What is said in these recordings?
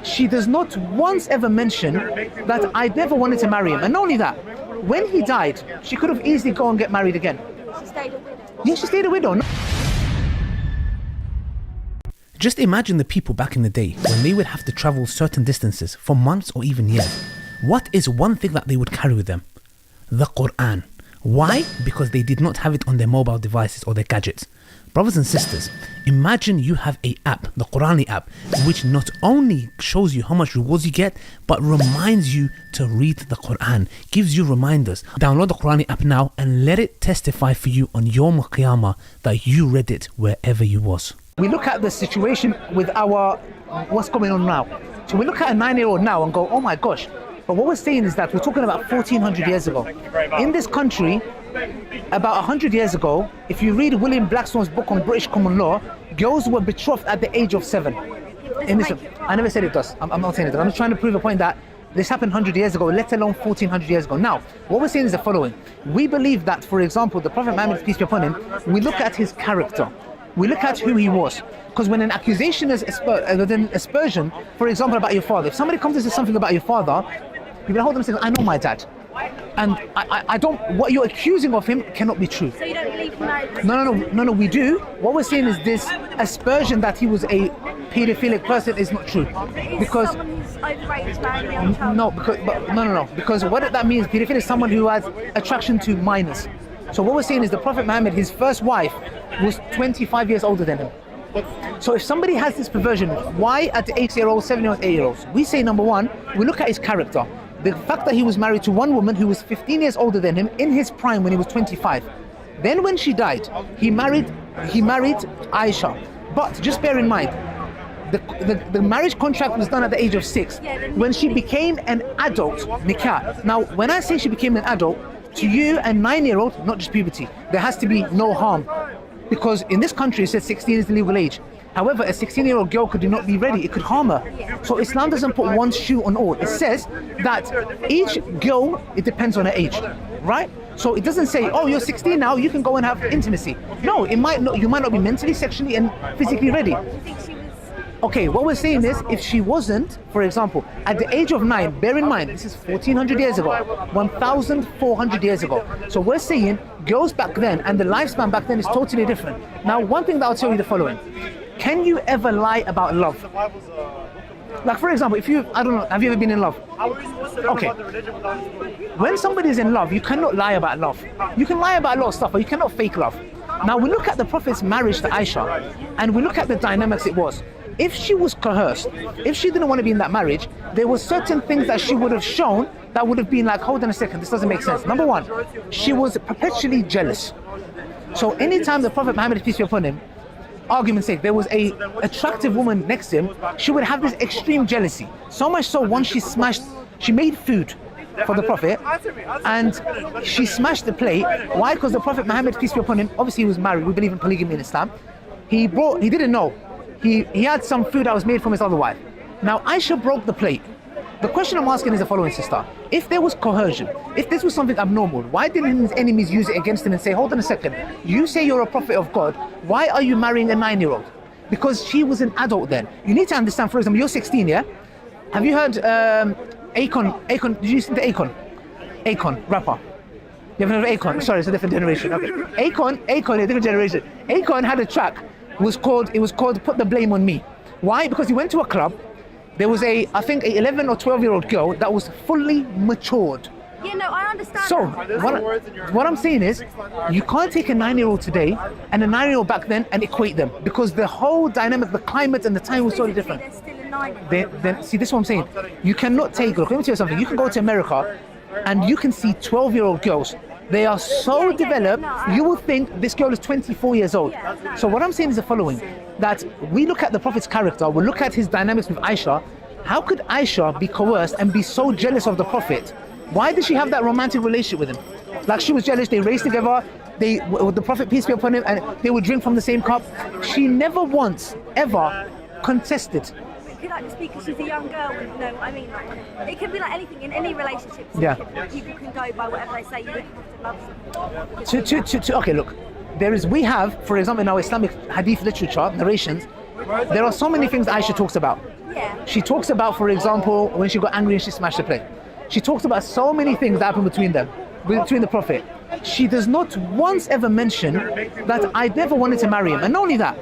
she does not once ever mention that I never wanted to marry him. And not only that, when he died, she could have easily gone and get married again. She stayed a widow. Yeah, she stayed a widow. Just imagine the people back in the day when they would have to travel certain distances for months or even years. What is one thing that they would carry with them? The Quran. Why? Because they did not have it on their mobile devices or their gadgets. Brothers and sisters, imagine you have a app, the Qurani app, which not only shows you how much rewards you get, but reminds you to read the Quran, gives you reminders. Download the Qurani app now and let it testify for you on Yawm al-Qiyamah that you read it wherever you was. We look at the situation with what's going on now. So we look at a 9-year-old now and go, oh my gosh. But what we're saying is that we're talking about 1400 years ago. In this country, about 100 years ago, if you read William Blackstone's book on British common law, girls were betrothed at the age of 7. I never said it does. I'm not saying it does. I'm just trying to prove a point that this happened 100 years ago, let alone 1400 years ago. Now, what we're saying is the following. We believe that, for example, the Prophet Muhammad, peace be upon him, we look at his character. We look at who he was. Because when an accusation is an aspersion, for example, about your father, if somebody comes and says something about your father, people hold them and say, I know my dad. And I don't, what you're accusing of him cannot be true. So you don't believe in marriage? No, we do. What we're saying is this aspersion that he was a paedophilic person is not true. Because someone who's overrated marrying a young child? No. Because what that means, paedophile is someone who has attraction to minors. So what we're saying is the Prophet Muhammad, his first wife, was 25 years older than him. So if somebody has this perversion, why at the 8-year-olds, 7-year-olds, 8-year-olds? We say number one, we look at his character. The fact that he was married to one woman who was 15 years older than him in his prime when he was 25. Then when she died, he married Aisha. But just bear in mind, the marriage contract was done at the age of 6. When she became an adult, nikah. Now, when I say she became an adult, to you, a 9-year-old, not just puberty, there has to be no harm. Because in this country it says 16 is the legal age. However, a 16-year-old girl could not be ready, it could harm her. So Islam doesn't put one shoe on all. It says that each girl, it depends on her age, right? So it doesn't say, oh, you're 16 now, you can go and have intimacy. No, you might not be mentally, sexually and physically ready. Okay, what we're saying is, if she wasn't, for example, at the age of 9, bear in mind, this is 1400 years ago, 1400 years ago. So we're saying girls back then and the lifespan back then is totally different. Now, one thing that I'll tell you the following. Can you ever lie about love? Like, for example, I don't know, have you ever been in love? Okay. When somebody's in love, you cannot lie about love. You can lie about a lot of stuff, but you cannot fake love. Now, we look at the Prophet's marriage to Aisha, and we look at the dynamics it was. If she was coerced, if she didn't want to be in that marriage, there were certain things that she would have shown that would have been like, hold on a second, this doesn't make sense. Number one, she was perpetually jealous. So anytime the Prophet Muhammad, peace be upon him, argument's sake, there was a attractive woman next to him, she would have this extreme jealousy. So much so, once she made food for the Prophet and she smashed the plate. Why? Because the Prophet Muhammad, peace be upon him, obviously he was married, we believe in polygamy in Islam. He didn't know. He had some food that was made from his other wife. Now Aisha broke the plate. The question I'm asking is the following, sister. If there was coercion, if this was something abnormal, why didn't his enemies use it against him and say, hold on a second, you say you're a prophet of God, why are you marrying a 9-year-old? Because she was an adult then. You need to understand, for example, you're 16, yeah? Have you heard Akon, did you listen to Akon? Akon, rapper. You haven't heard of Akon? Sorry, it's a different generation. Okay. Akon, a different generation. Akon had a track, it was called Put the Blame on Me. Why? Because he went to a club. There was I think a 11 or 12-year-old girl that was fully matured. Yeah, no, I understand. So, what I'm saying is, you can't take a 9-year-old today and a 9-year-old back then and equate them, because the whole dynamic, the climate and the time was totally different. They're still a 9-year-old. See, this is what I'm saying. You cannot take, look, let me tell you something. You can go to America and you can see 12-year-old girls. They are so developed, you will think this girl is 24 years old. So what I'm saying is the following, that we look at the Prophet's character, we look at his dynamics with Aisha. How could Aisha be coerced and be so jealous of the Prophet? Why did she have that romantic relationship with him? Like, she was jealous, they raced together, the Prophet, peace be upon him, and they would drink from the same cup. She never once, ever contested. It could just be because she's a young girl with it could be like anything in any relationship. Yeah. People can go by whatever they say, you don't have to love them. Okay, look, we have, for example, in our Islamic hadith literature, narrations, there are so many things Aisha talks about. Yeah. She talks about, for example, when she got angry and she smashed the plate. She talks about so many things that happened between them, between the Prophet. She does not once ever mention that I never wanted to marry him. And not only that,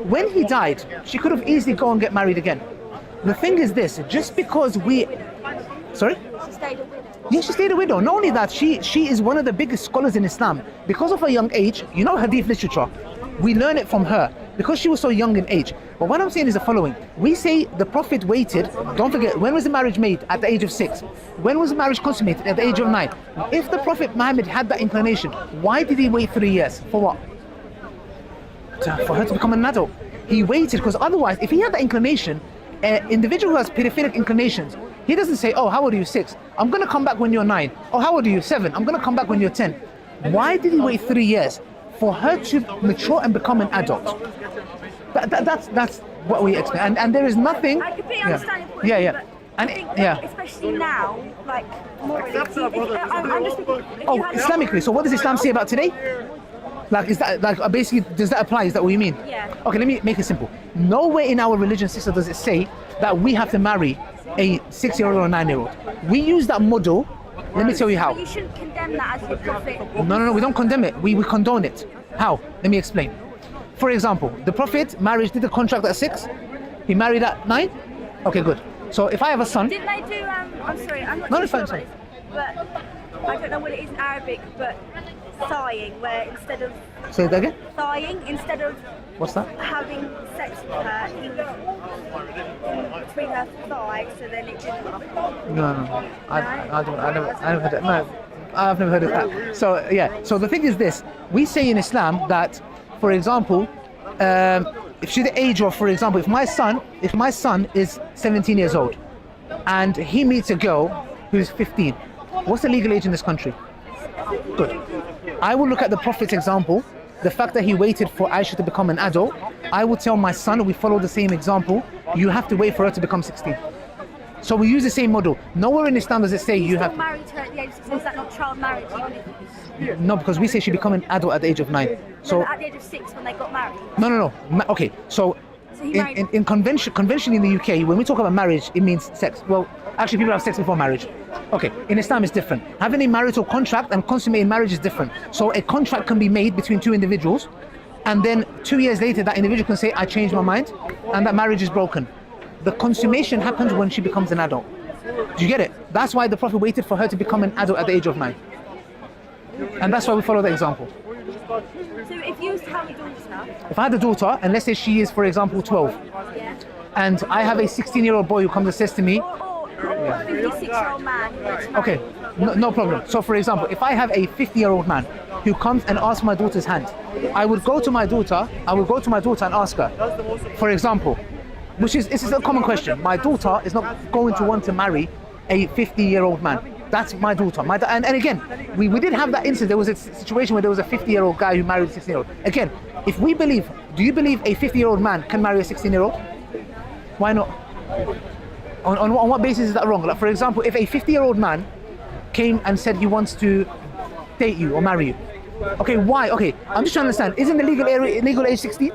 when he died, she could have easily gone and get married again. The thing is this, just because we... Sorry? She stayed a widow. Yeah, she stayed a widow. Not only that, she is one of the biggest scholars in Islam. Because of her young age, you know Hadith literature, we learn it from her because she was so young in age. But what I'm saying is the following. We say the Prophet waited, don't forget, when was the marriage made? At the age of 6. When was the marriage consummated? At the age of 9. If the Prophet Muhammad had that inclination, why did he wait 3 years? For what? For her to become an adult. He waited because otherwise, if he had that inclination, an individual who has pedophilic inclinations, he doesn't say, oh, how old are you? 6. I'm going to come back when you're 9. Oh, how old are you? 7. I'm going to come back when you're 10. Why did he wait 3 years? For her to mature and become an adult. That's what we expect. And there is nothing... I completely understand your point. Yeah. But And I think yeah. especially now, like, more I'm just thinking, Oh, Islamically. So what does Islam say about today? Like, is that like basically does that apply? Is that what you mean? Yeah. Okay, let me make it simple. Nowhere in our religion, sister, does it say that we have to marry a 6-year-old or a 9-year-old. We use that model. Let me tell you how. But you shouldn't condemn that as the Prophet. No, we don't condemn it. We condone it. How? Let me explain. For example, the Prophet did the contract at 6. He married at 9. Okay, good. So if I have a son. Didn't they do? I'm sorry, I'm not No, too it's sure fine, about this, but I don't know what it is in Arabic, but sighing, where instead of Say that again. sighing, instead of What's that? having sex with her, he was in between her thighs, so then it didn't. No. I never heard that. No, I've never heard of that. So yeah. So the thing is this: we say in Islam that, for example, if she's the age of, for example, if my son is 17 years old, and he meets a girl who's 15, what's the legal age in this country? Good. I will look at the Prophet's example, the fact that he waited for Aisha to become an adult. I will tell my son, we follow the same example, you have to wait for her to become 16. So we use the same model. Nowhere in Islam does it say you have... married her at the age of 6, is that not child marriage? Even if No, because we say she become an adult at the age of 9. So at the age of 6 when they got married. No. Okay, so he married... in convention in the UK, when we talk about marriage, it means sex. Well, actually, people have sex before marriage. Okay, in Islam, it's different. Having a marital contract and consummating marriage is different. So a contract can be made between two individuals, and then 2 years later, that individual can say, I changed my mind, and that marriage is broken. The consummation happens when she becomes an adult. Do you get it? That's why the Prophet waited for her to become an adult at the age of 9. And that's why we follow the example. So if you have a daughter... If I had a daughter, and let's say she is, for example, 12, Yeah. and I have a 16-year-old boy who comes and says to me, Or a 56-year-old man who gets married. okay, no problem. So for example, if I have a 50-year-old man who comes and asks my daughter's hand, I would go to my daughter and ask her, for example, this is a common question. My daughter is not going to want to marry a 50-year-old man. That's my daughter. And again, we did have that instance. There was a situation where there was a 50-year-old guy who married a 16-year-old. Again, if we believe, do you believe a 50-year-old man can marry a 16-year-old? Why not? On what basis is that wrong? Like, for example, if a 50-year-old man came and said he wants to date you or marry you, okay, why? Okay, I'm just trying to understand. Isn't the legal age 16?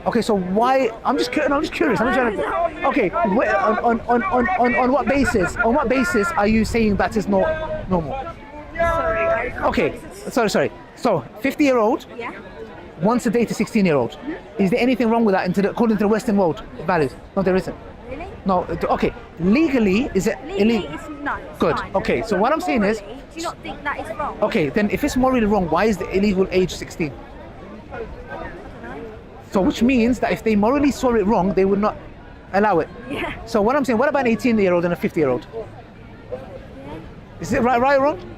Okay, so why? I'm just curious. I'm just trying to. Okay, on what basis? On what basis are you saying that is not normal? Sorry, I can't... Okay, sorry. So 50-year-old Yeah? wants to date a 16-year-old. Is there anything wrong with that according to the Western world values? No, there isn't. Really? No. Okay. Legally, is it Legally, illegal? it's no. It's Good. fine. Okay. So what I'm saying is, Morally, do you not think that is wrong? okay, then if it's morally wrong, why is the illegal age 16? So which means that if they morally saw it wrong, they would not allow it. Yeah. So what I'm saying, what about an 18-year-old and a 50-year-old? Is it right or wrong?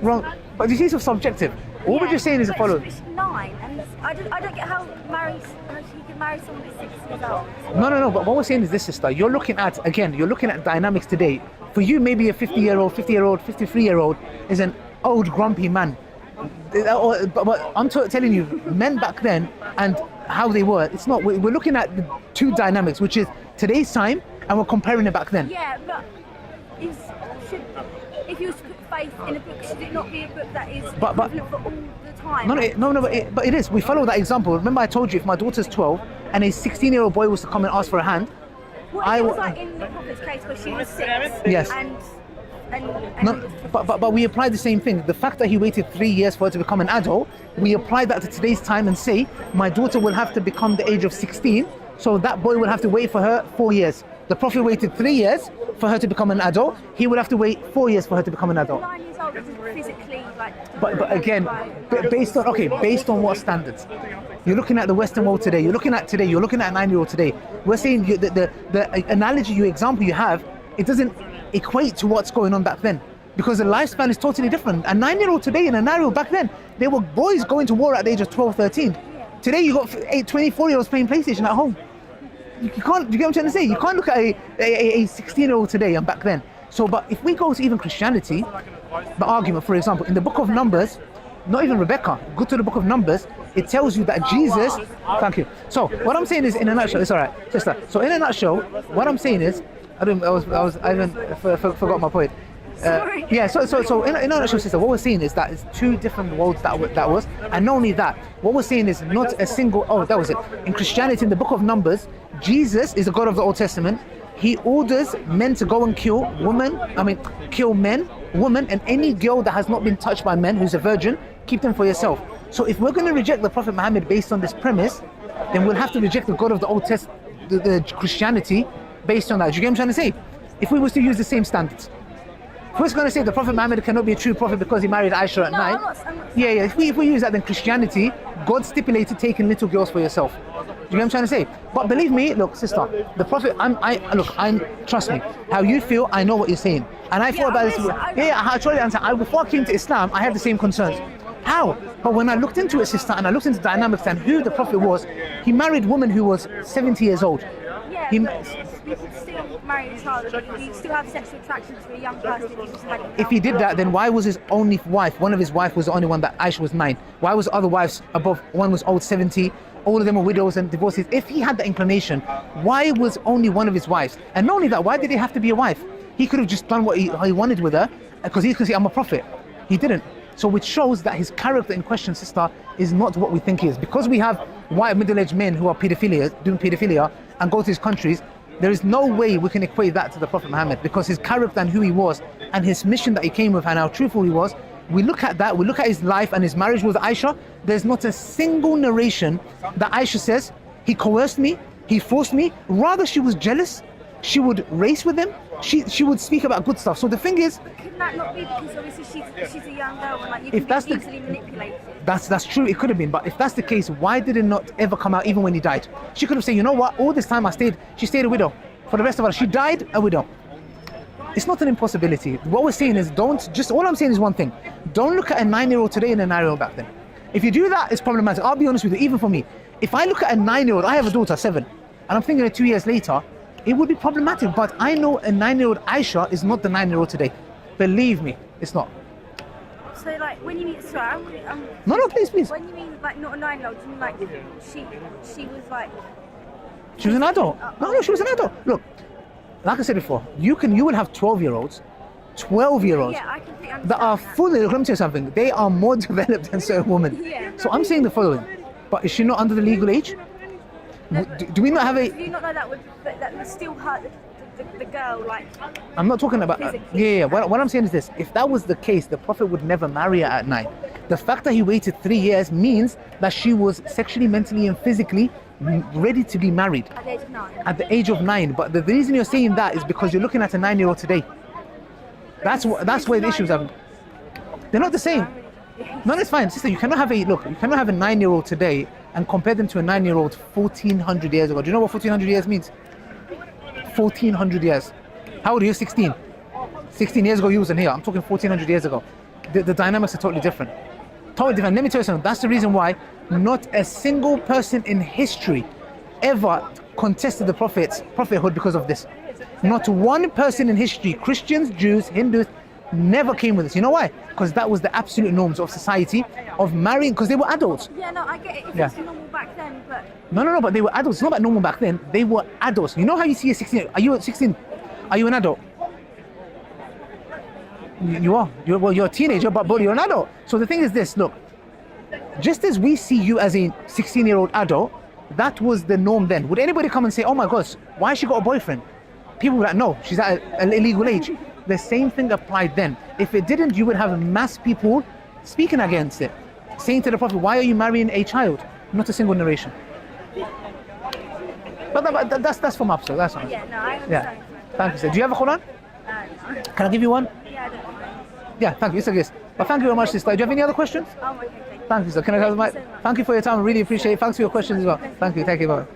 Wrong. But you see, it's subjective. All we're just saying is the but following. It's 9, and I don't get how he can marry someone who's 6 years old. No. But what we're saying is this, sister. You're looking at dynamics today. For you, maybe a 50-year-old, 53-year-old is an old, grumpy man. But I'm telling you, men back then and how they were, it's not. We're looking at the two dynamics, which is today's time, and we're comparing it back then. Yeah, but if you was to put faith in a book, should it not be a book that is equivalent for all the time? No, but it is. We follow that example. Remember I told you, if my daughter's 12 and a 16-year-old boy was to come and ask for a hand, What if it was like in the prophet's case where she was 6? Yes. And No, but we apply the same thing. The fact that he waited 3 years for her to become an adult, we apply that to today's time and say, my daughter will have to become the age of 16, so that boy will have to wait for her 4 years. The Prophet waited 3 years for her to become an adult. He would have to wait 4 years for her to become an adult. 9 years old isn't physically like. But again, based on what standards? You're looking at the Western world today. You're looking at a 9-year-old today. We're saying the analogy, your example you have, it doesn't equate to what's going on back then, because the lifespan is totally different. A 9-year-old today and a 9-year-old back then, they were boys going to war at the age of 12, 13. Today you got 24-year-olds playing PlayStation at home. You can't. You get what I'm trying to say? You can't look at a 16-year-old today and back then. So, but if we go to even Christianity, the argument, for example, in the book of Numbers, not even Rebecca, go to the book of Numbers, it tells you that Jesus. Thank you. So what I'm saying is, in a nutshell, it's all right, sister. So in a nutshell, what I'm saying is, I even forgot my point. Sorry. Yeah. So in a nutshell, sister, what we're saying is that it's two different worlds that was, and not only that, what we're saying is not a single. Oh, that was it. In Christianity, in the book of Numbers, Jesus is the God of the Old Testament. He orders men to go and kill men, women, and any girl that has not been touched by men, who's a virgin, keep them for yourself. So if we're going to reject the Prophet Muhammad based on this premise, then we'll have to reject the God of the Old Testament, the Christianity, based on that. Do you get what I'm trying to say? If we was to use the same standards. If we're going to say the Prophet Muhammad cannot be a true prophet because he married Aisha at 9. I'm not Yeah. If we use that, then Christianity, God stipulated taking little girls for yourself. Do you get what I'm trying to say? But believe me, look, sister, the Prophet, trust me, how you feel, I know what you're saying. And I thought about this. I totally understand. Before I came to Islam, I had the same concerns. How? But when I looked into it, sister, and I looked into the dynamics and who the Prophet was, he married a woman who was 70 years old. Yeah, but you could still marry a child. You still have sexual attraction to a young person. If he did that, then why was his only wife, one of his wives was the only one that Aisha was 9? Why was other wives above, one was old 70, all of them were widows and divorces? If he had the inclination, why was only one of his wives? And not only that, why did it have to be a wife? He could have just done what he wanted with her, because he could say, I'm a prophet. He didn't. So which shows that his character in question, sister, is not what we think he is. Because we have white middle-aged men who are doing pedophilia and go to his countries, there is no way we can equate that to the Prophet Muhammad, because his character and who he was and his mission that he came with and how truthful he was, we look at that, we look at his life and his marriage with Aisha, there's not a single narration that Aisha says, he coerced me, he forced me, rather she was jealous, she would race with him, she would speak about good stuff. So the thing is, could that not be because obviously she's a young girl and like you if can be easily manipulated? That's true, it could have been, but if that's the case, why did it not ever come out even when he died? She could have said, you know what, all this time she stayed a widow. For the rest of her, she died a widow. It's not an impossibility. What we're saying is all I'm saying is one thing. Don't look at a 9-year-old today and a 9-year-old back then. If you do that, it's problematic. I'll be honest with you, even for me. If I look at a 9-year-old, I have a daughter, 7, and I'm thinking of 2 years later, it would be problematic, but I know a 9-year-old Aisha is not the 9-year-old today. Believe me, it's not. So like when you mean, No, please. When you mean like not a 9-year-old, you mean like she was like... She was an adult. No, she was an adult. Look, like I said before, you will have 12-year-olds, 12-year-olds Yeah, I completely understand that are that. fully, let me tell you something, they are more developed than certain women. Yeah. So I'm saying the following, but is she not under the legal age? Do we not have a... Do you not know that would still hurt the girl, like... I'm not talking about... physically? Yeah. What I'm saying is this. If that was the case, the Prophet would never marry her at 9. The fact that he waited 3 years means that she was sexually, mentally and physically ready to be married. At the age of 9? At the age of 9. But the reason you're saying that is because you're looking at a 9-year-old today. That's where the issues are. They're not the same. No, it's fine. Sister, you cannot have a 9-year-old today and compare them to a 9-year-old 1400 years ago. Do you know what 1400 years means? 1400 years. How old are you? 16. 16 years ago you wasn't here. I'm talking 1400 years ago. The dynamics are totally different. Totally different. Let me tell you something. That's the reason why not a single person in history ever contested the prophethood because of this. Not one person in history, Christians, Jews, Hindus, never came with this. You know why? Because that was the absolute norms of society, of marrying, because they were adults. Yeah, no, I get it. If Yeah. it's normal back then, but... No, but they were adults. It's not about normal back then. They were adults. You know how you see a 16... Are you 16? Are you an adult? You are. You're a teenager, but you're an adult. So the thing is this, look. Just as we see you as a 16-year-old adult, That was the norm then. Would anybody come and say, oh my gosh, why has she got a boyfriend? People were like, no, she's at an illegal age. The same thing applied then. If it didn't, you would have mass people speaking against it, saying to the Prophet, why are you marrying a child? Not a single narration. But that's from Absalom, that's fine. Yeah, no, I understand. Yeah. Thank you, sir. Do you have a Quran? No. Can I give you one? Yeah, I don't mind. Yeah, thank you. It's a yes. But thank you very much, sister. Do you have any other questions? Oh, okay, thank you. Thank you, sir. Can I have my... Thank you so much. Thank you for your time. I really appreciate it. Thanks for your questions as well. Thank you. Thank you. Bye.